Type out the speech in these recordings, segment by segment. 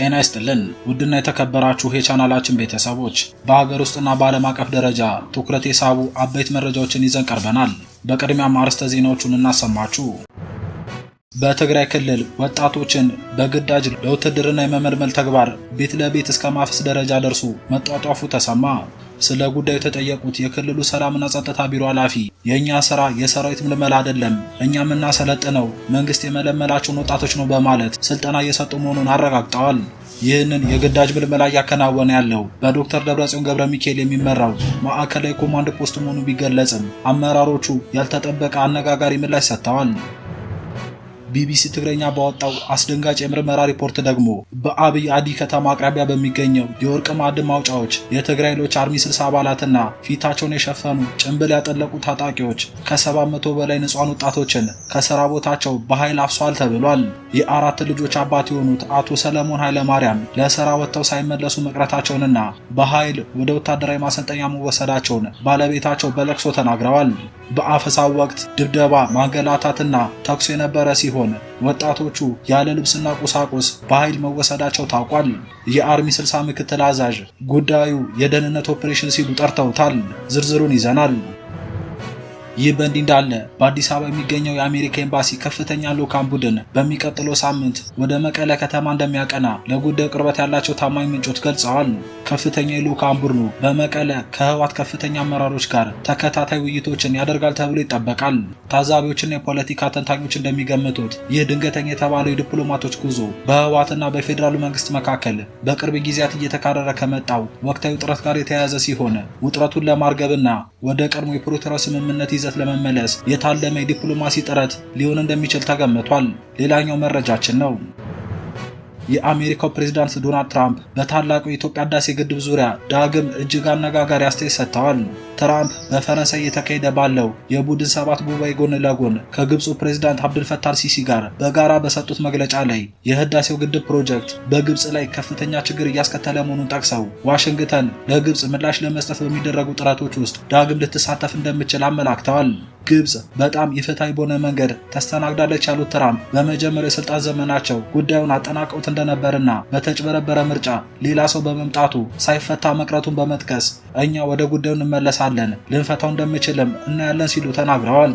ጤና ይስጥልን ውድና የተከበራችሁ የቻናላችን ቤተሰቦች በሀገር ውስጥና በዓለም አቀፍ ደረጃ ትኩረት የሳቡ አበይት መረጃዎችን ይዘን ቀርበናል። በቅድሚያም አርዕስተ ዜናዎቹን እናሰማችሁ። በትግራይ ክልል ወጣቶችን በግዳጅ ለውትድርና የመመልመል ተግባር ቤት ለቤት እስከ ማፍስ ደረጃ ደርሶ መጧጧፉ ተሰማ። ስለ ጉዳዩ የተጠየቁት የክልሉ ሰላምና ጸጥታ ቢሮ ኃላፊ የኛ ስራ የሰራዊት ምልመላ አይደለም፣ እኛ የምናሰለጥነው መንግስት የመለመላቸውን ወጣቶች ነው በማለት ስልጠና እየሰጡ መሆኑን አረጋግጠዋል። ይህንን የግዳጅ ምልመላ እያከናወነ ያለው በዶክተር ደብረጽዮን ገብረ ሚካኤል የሚመራው ማዕከላዊ ኮማንድ ፖስት መሆኑ ቢገለጽም አመራሮቹ ያልተጠበቀ አነጋጋሪ ምላሽ ሰጥተዋል። ቢቢሲ ትግረኛ ባወጣው አስደንጋጭ የምርመራ ሪፖርት ደግሞ በአብይ አዲ ከተማ አቅራቢያ በሚገኘው የወርቅ ማዕድን ማውጫዎች የትግራይ ኃይሎች አርሚ 60 አባላትና ፊታቸውን የሸፈኑ ጭንብል ያጠለቁ ታጣቂዎች ከ700 በላይ ንጹሃን ወጣቶችን ከስራ ቦታቸው በኃይል አፍሷል ተብሏል። የአራት ልጆች አባት የሆኑት አቶ ሰለሞን ኃይለ ማርያም ለስራ ወጥተው ሳይመለሱ መቅረታቸውንና በኃይል ወደ ወታደራዊ ማሰልጠኛ መወሰዳቸውን ባለቤታቸው በለቅሶ ተናግረዋል። በአፈሳው ወቅት ድብደባ፣ ማንገላታትና ተኩስ የነበረ ሲሆን ወጣቶቹ ያለ ልብስና ቁሳቁስ በኃይል መወሰዳቸው ታውቋል። የአርሚ 60 ምክትል አዛዥ ጉዳዩ የደህንነት ኦፕሬሽን ሲሉ ጠርተውታል። ዝርዝሩን ይዘናል። ይህ በእንዲህ እንዳለ በአዲስ አበባ የሚገኘው የአሜሪካ ኤምባሲ ከፍተኛ ልዑካን ቡድን በሚቀጥለው ሳምንት ወደ መቀለ ከተማ እንደሚያቀና ለጉዳዩ ቅርበት ያላቸው ታማኝ ምንጮች ገልጸዋል። ከፍተኛ የልዑካን ቡድኑ በመቀለ ከህወሓት ከፍተኛ አመራሮች ጋር ተከታታይ ውይይቶችን ያደርጋል ተብሎ ይጠበቃል። ታዛቢዎችና የፖለቲካ ተንታኞች እንደሚገምቱት ይህ ድንገተኛ የተባለው የዲፕሎማቶች ጉዞ በህወሓትና በፌዴራሉ መንግስት መካከል በቅርብ ጊዜያት እየተካረረ ከመጣው ወቅታዊ ውጥረት ጋር የተያያዘ ሲሆን ውጥረቱን ለማርገብና ወደ ቀድሞ የፕሪቶሪያ ስምምነት ይዘት ለመመለስ የታለመ የዲፕሎማሲ ጥረት ሊሆን እንደሚችል ተገምቷል። ሌላኛው መረጃችን ነው። የአሜሪካው ፕሬዝዳንት ዶናልድ ትራምፕ በታላቁ የኢትዮጵያ ህዳሴ ግድብ ዙሪያ ዳግም እጅግ አነጋጋሪ አስተያየት ሰጥተዋል። ትራምፕ በፈረንሳይ እየተካሄደ ባለው የቡድን 7 ጉባኤ ጎን ለጎን ከግብፁ ፕሬዝዳንት አብዱልፈታህ አልሲሲ ጋር በጋራ በሰጡት መግለጫ ላይ የህዳሴው ግድብ ፕሮጀክት በግብፅ ላይ ከፍተኛ ችግር እያስከተለ መሆኑን ጠቅሰው ዋሽንግተን ለግብፅ ምላሽ ለመስጠት በሚደረጉ ጥረቶች ውስጥ ዳግም ልትሳተፍ እንደምትችል አመላክተዋል። ግብፅ በጣም ኢፍትሐዊ በሆነ መንገድ ተስተናግዳለች ያሉት ትራምፕ በመጀመሪያው የስልጣን ዘመናቸው ጉዳዩን አጠናቀውት እንደነበርና በተጭበረበረ ምርጫ ሌላ ሰው በመምጣቱ ሳይፈታ መቅረቱን በመጥቀስ እኛ ወደ ጉዳዩ እንመለሳለን፣ ልንፈታው እንደምችልም እናያለን ሲሉ ተናግረዋል።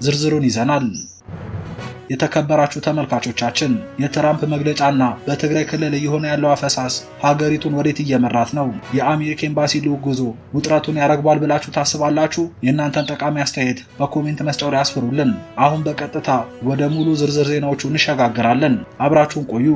ዝርዝሩን ይዘናል። የተከበራችሁ ተመልካቾቻችን የትራምፕ መግለጫና በትግራይ ክልል እየሆነ ያለው አፈሳስ ሀገሪቱን ወዴት እየመራት ነው? የአሜሪካ ኤምባሲ ልዑክ ጉዞ ውጥረቱን ያረግባል ብላችሁ ታስባላችሁ? የእናንተን ጠቃሚ አስተያየት በኮሜንት መስጫው ላይ አስፍሩልን። አሁን በቀጥታ ወደ ሙሉ ዝርዝር ዜናዎቹ እንሸጋግራለን። አብራችሁን ቆዩ።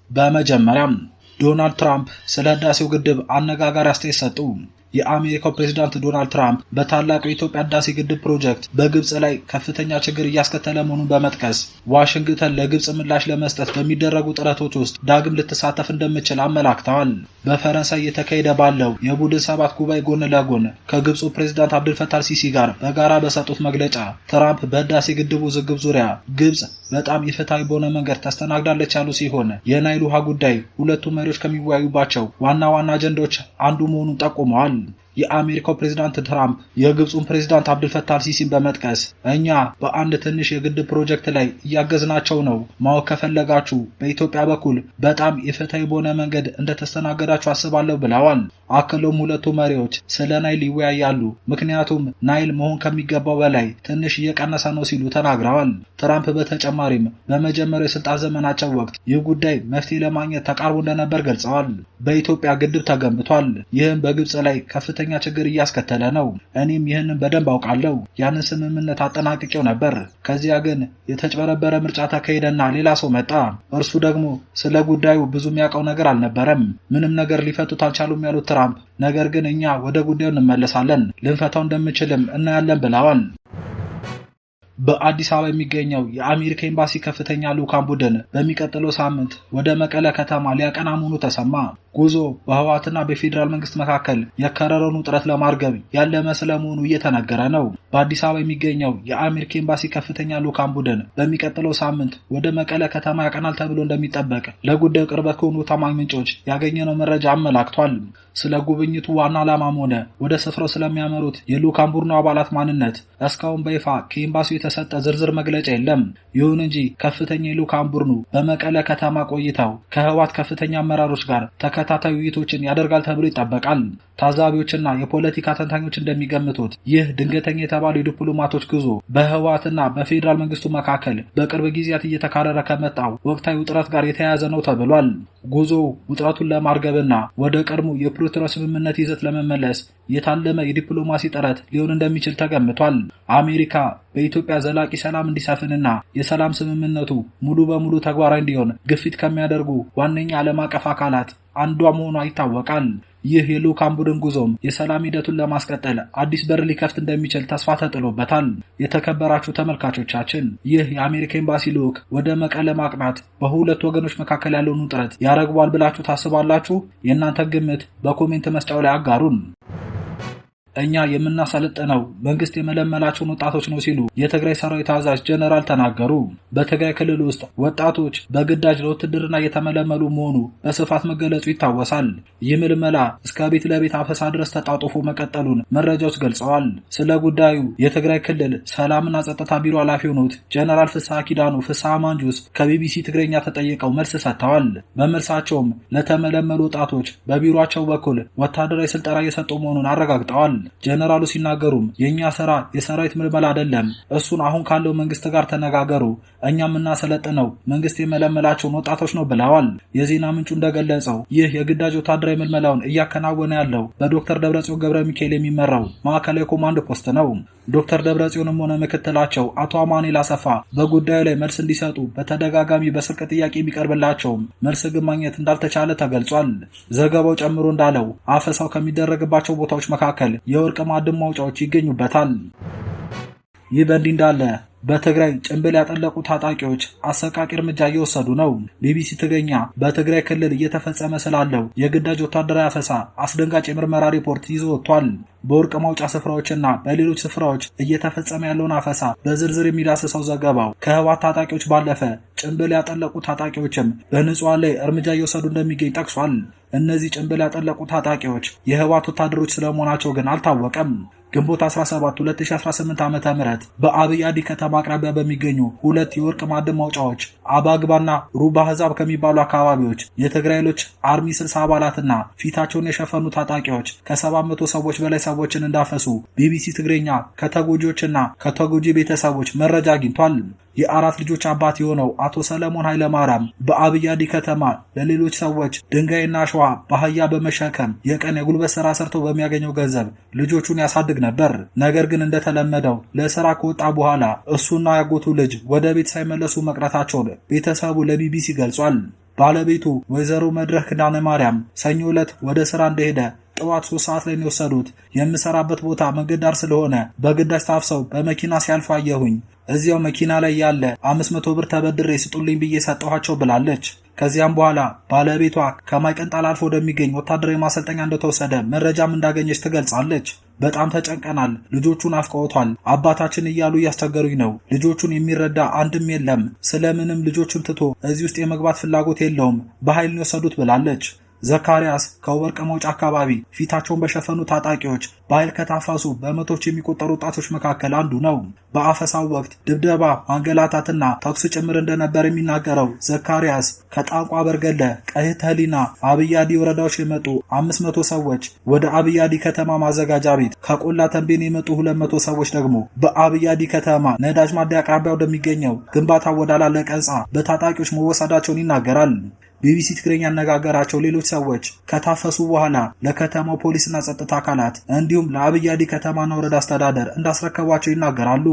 በመጀመሪያም ዶናልድ ትራምፕ ስለ ህዳሴው ግድብ አነጋጋሪ አስተያየት ሰጡ። የአሜሪካው ፕሬዝዳንት ዶናልድ ትራምፕ በታላቁ የኢትዮጵያ ህዳሴ ግድብ ፕሮጀክት በግብፅ ላይ ከፍተኛ ችግር እያስከተለ መሆኑን በመጥቀስ ዋሽንግተን ለግብፅ ምላሽ ለመስጠት በሚደረጉ ጥረቶች ውስጥ ዳግም ልትሳተፍ እንደምትችል አመላክተዋል። በፈረንሳይ እየተካሄደ ባለው የቡድን 7 ጉባኤ ጎን ለጎን ከግብፁ ፕሬዝዳንት አብዱልፈታህ አልሲሲ ጋር በጋራ በሰጡት መግለጫ ትራምፕ በህዳሴ ግድቡ ውዝግብ ዙሪያ ግብፅ በጣም ኢፍትሐዊ በሆነ መንገድ ተስተናግዳለች ያሉ ሲሆን የናይል ውሃ ጉዳይ ሁለቱ መሪዎች ከሚወያዩባቸው ዋና ዋና አጀንዳዎች አንዱ መሆኑን ጠቁመዋል። የአሜሪካው ፕሬዝዳንት ትራምፕ የግብፁን ፕሬዝዳንት አብዱልፈታህ አልሲሲን በመጥቀስ እኛ በአንድ ትንሽ የግድብ ፕሮጀክት ላይ እያገዝናቸው ነው፣ ማወቅ ከፈለጋችሁ በኢትዮጵያ በኩል በጣም ኢፍትሐዊ በሆነ መንገድ እንደተስተናገዳችሁ አስባለሁ ብለዋል። አክለውም ሁለቱ መሪዎች ስለ ናይል ይወያያሉ፣ ምክንያቱም ናይል መሆን ከሚገባው በላይ ትንሽ እየቀነሰ ነው ሲሉ ተናግረዋል። ትራምፕ በተጨማሪም በመጀመሪያው የስልጣን ዘመናቸው ወቅት ይህ ጉዳይ መፍትሄ ለማግኘት ተቃርቦ እንደነበር ገልጸዋል። በኢትዮጵያ ግድብ ተገንብቷል፣ ይህም በግብፅ ላይ ከፍተኛ ችግር እያስከተለ ነው። እኔም ይህንን በደንብ አውቃለሁ። ያንን ስምምነት አጠናቅቄው ነበር። ከዚያ ግን የተጭበረበረ ምርጫ ተካሄደና ሌላ ሰው መጣ። እርሱ ደግሞ ስለ ጉዳዩ ብዙ የሚያውቀው ነገር አልነበረም። ምንም ነገር ሊፈቱት አልቻሉም ያሉት ትራምፕ ነገር ግን እኛ ወደ ጉዳዩ እንመለሳለን፣ ልንፈታው እንደምችልም እናያለን ብለዋል። በአዲስ አበባ የሚገኘው የአሜሪካ ኤምባሲ ከፍተኛ ልዑካን ቡድን በሚቀጥለው ሳምንት ወደ መቀለ ከተማ ሊያቀና መሆኑ ተሰማ። ጉዞ በህወሓትና በፌዴራል መንግስት መካከል የከረረውን ውጥረት ለማርገብ ያለመ ስለመሆኑ እየተነገረ ነው። በአዲስ አበባ የሚገኘው የአሜሪካ ኤምባሲ ከፍተኛ ልዑካን ቡድን በሚቀጥለው ሳምንት ወደ መቀለ ከተማ ያቀናል ተብሎ እንደሚጠበቅ ለጉዳዩ ቅርበት ከሆኑ ታማኝ ምንጮች ያገኘነው መረጃ አመላክቷል። ስለ ጉብኝቱ ዋና ዓላማም ሆነ ወደ ስፍራው ስለሚያመሩት የልዑካን ቡድኑ አባላት ማንነት እስካሁን በይፋ ከኤምባሲው የተሰጠ ዝርዝር መግለጫ የለም። ይሁን እንጂ ከፍተኛ የልዑካን ቡድኑ በመቀለ ከተማ ቆይተው ከህወሓት ከፍተኛ አመራሮች ጋር ተከታታይ ውይይቶችን ያደርጋል ተብሎ ይጠበቃል። ታዛቢዎችና የፖለቲካ ተንታኞች እንደሚገምቱት ይህ ድንገተኛ የተባለው የዲፕሎማቶች ጉዞ በህወሓትና በፌዴራል መንግስቱ መካከል በቅርብ ጊዜያት እየተካረረ ከመጣው ወቅታዊ ውጥረት ጋር የተያያዘ ነው ተብሏል። ጉዞው ውጥረቱን ለማርገብና ወደ ቀድሞ የፕሪቶሪያ ስምምነት ይዘት ለመመለስ የታለመ የዲፕሎማሲ ጥረት ሊሆን እንደሚችል ተገምቷል። አሜሪካ በኢትዮጵያ ዘላቂ ሰላም እንዲሰፍንና የሰላም ስምምነቱ ሙሉ በሙሉ ተግባራዊ እንዲሆን ግፊት ከሚያደርጉ ዋነኛ ዓለም አቀፍ አካላት አንዷ መሆኗ ይታወቃል። ይህ የልዑካን ቡድን ጉዞም የሰላም ሂደቱን ለማስቀጠል አዲስ በር ሊከፍት እንደሚችል ተስፋ ተጥሎበታል። የተከበራችሁ ተመልካቾቻችን፣ ይህ የአሜሪካ ኤምባሲ ልዑክ ወደ መቀለ ማቅናት በሁለት ወገኖች መካከል ያለውን ውጥረት ያረግባል ብላችሁ ታስባላችሁ? የእናንተ ግምት በኮሜንት መስጫው ላይ አጋሩን። እኛ የምናሰለጥነው መንግስት የመለመላቸውን ወጣቶች ነው ሲሉ የትግራይ ሰራዊት አዛዥ ጀነራል ተናገሩ። በትግራይ ክልል ውስጥ ወጣቶች በግዳጅ ለውትድርና እየተመለመሉ መሆኑ በስፋት መገለጹ ይታወሳል። ይህ ምልመላ እስከ ቤት ለቤት አፈሳ ድረስ ተጣጥፎ መቀጠሉን መረጃዎች ገልጸዋል። ስለ ጉዳዩ የትግራይ ክልል ሰላምና ጸጥታ ቢሮ ኃላፊ የሆኑት ጀነራል ፍስሐ ኪዳኑ ፍስሐ ማንጁስ ከቢቢሲ ትግረኛ ተጠይቀው መልስ ሰጥተዋል። በመልሳቸውም ለተመለመሉ ወጣቶች በቢሮአቸው በኩል ወታደራዊ ስልጠና እየሰጡ መሆኑን አረጋግጠዋል። ጀነራሉ ሲናገሩም የኛ ስራ የሰራዊት ምልመላ አይደለም፣ እሱን አሁን ካለው መንግስት ጋር ተነጋገሩ፣ እኛ የምናሰለጥነው መንግስት የመለመላቸውን ወጣቶች ነው ብለዋል። የዜና ምንጩ እንደገለጸው ይህ የግዳጅ ወታደራዊ ምልመላውን እያከናወነ ያለው በዶክተር ደብረጽዮን ገብረ ሚካኤል የሚመራው ማዕከላዊ ኮማንድ ፖስት ነው። ዶክተር ደብረጽዮንም ሆነ ምክትላቸው አቶ አማኑኤል አሰፋ በጉዳዩ ላይ መልስ እንዲሰጡ በተደጋጋሚ በስልክ ጥያቄ ቢቀርብላቸውም መልስ ግን ማግኘት እንዳልተቻለ ተገልጿል። ዘገባው ጨምሮ እንዳለው አፈሳው ከሚደረግባቸው ቦታዎች መካከል የወርቅ ማዕድን ማውጫዎች ይገኙበታል። ይህ በእንዲህ እንዳለ በትግራይ ጭንብል ያጠለቁ ታጣቂዎች አሰቃቂ እርምጃ እየወሰዱ ነው። ቢቢሲ ትግረኛ በትግራይ ክልል እየተፈጸመ ስላለው የግዳጅ ወታደራዊ አፈሳ አስደንጋጭ የምርመራ ሪፖርት ይዞ ወጥቷል። በወርቅ ማውጫ ስፍራዎችና በሌሎች ስፍራዎች እየተፈጸመ ያለውን አፈሳ በዝርዝር የሚዳስሰው ዘገባው ከህወሓት ታጣቂዎች ባለፈ ጭንብል ያጠለቁ ታጣቂዎችም በንጹሃን ላይ እርምጃ እየወሰዱ እንደሚገኝ ጠቅሷል። እነዚህ ጭንብል ያጠለቁ ታጣቂዎች የህወሓት ወታደሮች ስለመሆናቸው ግን አልታወቀም። ግንቦት 17 2018 ዓ.ም በአብይ አዲ ከተማ አቅራቢያ በሚገኙ ሁለት የወርቅ ማዕድን ማውጫዎች አባግባና ሩባ ህዛብ ከሚባሉ አካባቢዎች የትግራይ ኃይሎች አርሚ 60 አባላትና ፊታቸውን የሸፈኑ ታጣቂዎች ከ700 ሰዎች በላይ ሰዎችን እንዳፈሱ ቢቢሲ ትግረኛ ከተጎጂዎችና ከተጎጂ ቤተሰቦች መረጃ አግኝቷል። የአራት ልጆች አባት የሆነው አቶ ሰለሞን ኃይለማርያም በአብይ አዲ ከተማ ለሌሎች ሰዎች ድንጋይና አሸዋ በአህያ በመሸከም የቀን የጉልበት ስራ ሰርተው በሚያገኘው ገንዘብ ልጆቹን ያሳድግ ነበር። ነገር ግን እንደተለመደው ለስራ ከወጣ በኋላ እሱና ያጎቱ ልጅ ወደ ቤት ሳይመለሱ መቅረታቸውን ቤተሰቡ ለቢቢሲ ገልጿል። ባለቤቱ ወይዘሮ መድረክ ኪዳነ ማርያም ሰኞ ዕለት ወደ ስራ እንደሄደ ጠዋት 3 ሰዓት ላይ ነው የወሰዱት። የምሰራበት ቦታ መንገድ ዳር ስለሆነ በግዳጅ ታፍሰው በመኪና ሲያልፉ አየሁኝ። እዚያው መኪና ላይ ያለ 500 ብር ተበድሬ ስጡልኝ ብዬ ሰጠኋቸው ብላለች። ከዚያም በኋላ ባለቤቷ ከማይቀንጣል አልፎ ወደሚገኝ ወታደራዊ ማሰልጠኛ እንደተወሰደ መረጃም እንዳገኘች ትገልጻለች። በጣም ተጨንቀናል፣ ልጆቹን አፍቀውቷል፣ አባታችን እያሉ እያስቸገሩኝ ነው። ልጆቹን የሚረዳ አንድም የለም። ስለምንም ልጆቹን ትቶ እዚህ ውስጥ የመግባት ፍላጎት የለውም። በኃይል ነው የወሰዱት ብላለች። ዘካሪያስ ከወርቅ መውጫ አካባቢ ፊታቸውን በሸፈኑ ታጣቂዎች በኃይል ከታፈሱ በመቶች የሚቆጠሩ ወጣቶች መካከል አንዱ ነው። በአፈሳው ወቅት ድብደባ፣ ማንገላታትና ተኩስ ጭምር እንደነበር የሚናገረው ዘካሪያስ ከጣንቋ በርገለ፣ ቀይት ህሊና፣ አብይ አዲ ወረዳዎች የመጡ 500 ሰዎች ወደ አብይ አዲ ከተማ ማዘጋጃ ቤት፣ ከቆላ ተንቤን የመጡ 200 ሰዎች ደግሞ በአብይ አዲ ከተማ ነዳጅ ማደያ አቅራቢያ ወደሚገኘው ግንባታ ወዳላለቀ ህንፃ በታጣቂዎች መወሰዳቸውን ይናገራል። ቢቢሲ ትግረኛ ያነጋገራቸው ሌሎች ሰዎች ከታፈሱ በኋላ ለከተማው ፖሊስና ጸጥታ አካላት እንዲሁም ለአብይ አዲ ከተማና ወረዳ አስተዳደር እንዳስረከቧቸው ይናገራሉ።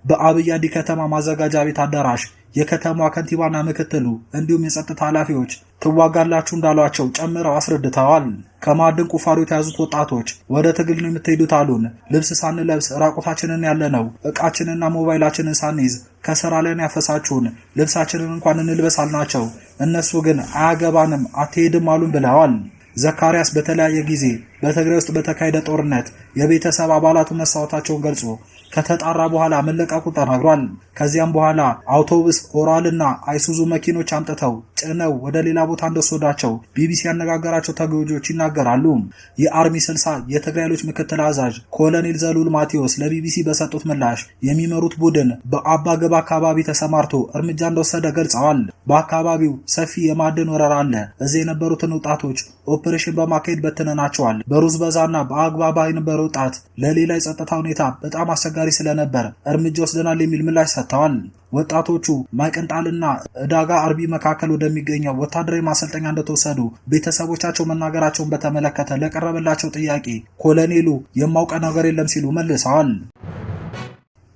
በአብይ አዲ ከተማ ማዘጋጃ ቤት አዳራሽ የከተማዋ ከንቲባና ምክትሉ እንዲሁም የጸጥታ ኃላፊዎች ትዋጋላችሁ እንዳሏቸው ጨምረው አስረድተዋል። ከማዕድን ቁፋሮ የተያዙት ወጣቶች ወደ ትግል ነው የምትሄዱት አሉን። ልብስ ሳንለብስ ራቁታችንን ያለነው እቃችንና ሞባይላችንን ሳንይዝ ከስራ ላይ ያፈሳችሁን ልብሳችንን እንኳን እንልበስ አልናቸው። እነሱ ግን አያገባንም አትሄድም አሉን ብለዋል። ዘካሪያስ በተለያየ ጊዜ በትግራይ ውስጥ በተካሄደ ጦርነት የቤተሰብ አባላቱ መሳወታቸውን ገልጾ ከተጣራ በኋላ መለቀቁ ተናግሯል። ከዚያም በኋላ አውቶቡስ ኦራልና አይሱዙ መኪኖች አምጥተው ጭነው ወደ ሌላ ቦታ እንደወሰዷቸው ቢቢሲ ያነጋገራቸው ተጎጂዎች ይናገራሉ። የአርሚ 60 የትግራይ ኃይሎች ምክትል አዛዥ ኮሎኔል ዘሉል ማቴዎስ ለቢቢሲ በሰጡት ምላሽ የሚመሩት ቡድን በአባ ገባ አካባቢ ተሰማርቶ እርምጃ እንደወሰደ ገልጸዋል። በአካባቢው ሰፊ የማዕድን ወረራ አለ። እዚህ የነበሩትን ወጣቶች ኦፕሬሽን በማካሄድ በትነናቸዋል። በሩዝ በዛና በአግባባ የነበረ ወጣት ለሌላ የጸጥታ ሁኔታ በጣም አስቸጋሪ ስለነበር እርምጃ ወስደናል የሚል ምላሽ ሰጥተዋል። ወጣቶቹ ማይቀንጣልና ዕዳጋ አርቢ መካከል ወደሚገኘው ወታደራዊ ማሰልጠኛ እንደተወሰዱ ቤተሰቦቻቸው መናገራቸውን በተመለከተ ለቀረበላቸው ጥያቄ ኮሎኔሉ የማውቀው ነገር የለም ሲሉ መልሰዋል።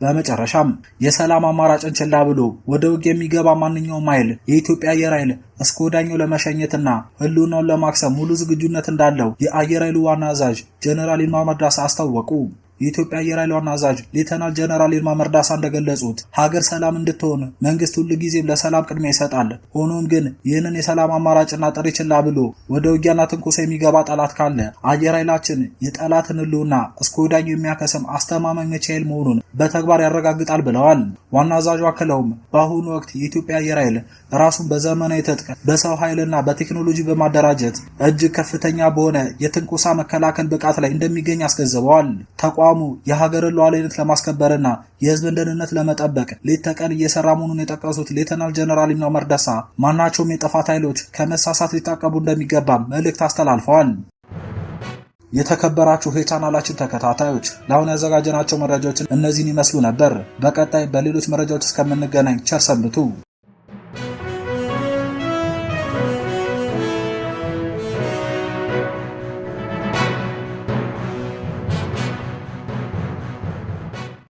በመጨረሻም የሰላም አማራጭን ችላ ብሎ ወደ ውጊያ የሚገባ ማንኛውም ኃይል የኢትዮጵያ አየር ኃይል እስከ ወዲያኛው ለመሸኘትና ህልውናውን ለማክሰም ሙሉ ዝግጁነት እንዳለው የአየር ኃይሉ ዋና አዛዥ ጀነራል ይልማ መርዳሳ አስታወቁ። የኢትዮጵያ አየር ኃይል ዋና አዛዥ ሌተናል ጀነራል ይልማ መርዳሳ እንደገለጹት ሀገር ሰላም እንድትሆን መንግስት ሁልጊዜም ለሰላም ቅድሚያ ይሰጣል። ሆኖም ግን ይህንን የሰላም አማራጭና ጥሪ ችላ ብሎ ወደ ውጊያና ትንኮሳ የሚገባ ጠላት ካለ አየር ኃይላችን የጠላትን ህልውና እስከ ወዲያኛው የሚያከስም አስተማማኝ መቼ ኃይል መሆኑን በተግባር ያረጋግጣል ብለዋል። ዋና አዛዡ አክለውም በአሁኑ ወቅት የኢትዮጵያ አየር ኃይል ራሱን በዘመናዊ ትጥቅ በሰው ኃይልና በቴክኖሎጂ በማደራጀት እጅግ ከፍተኛ በሆነ የትንኮሳ መከላከል ብቃት ላይ እንደሚገኝ አስገንዝበዋል። ተቋሙ የሀገርን ሉዓላዊነት ለማስከበርና የህዝብን ደህንነት ለመጠበቅ ሌት ተቀን እየሰራ መሆኑን የጠቀሱት ሌተናል ጀነራል ይልማ መርዳሳ ማናቸውም የጥፋት ኃይሎች ከመሳሳት ሊታቀቡ እንደሚገባም መልእክት አስተላልፈዋል። የተከበራችሁ የቻናላችን ተከታታዮች ለአሁን ያዘጋጀናቸው መረጃዎች እነዚህን ይመስሉ ነበር። በቀጣይ በሌሎች መረጃዎች እስከምንገናኝ ቸር ሰንብቱ።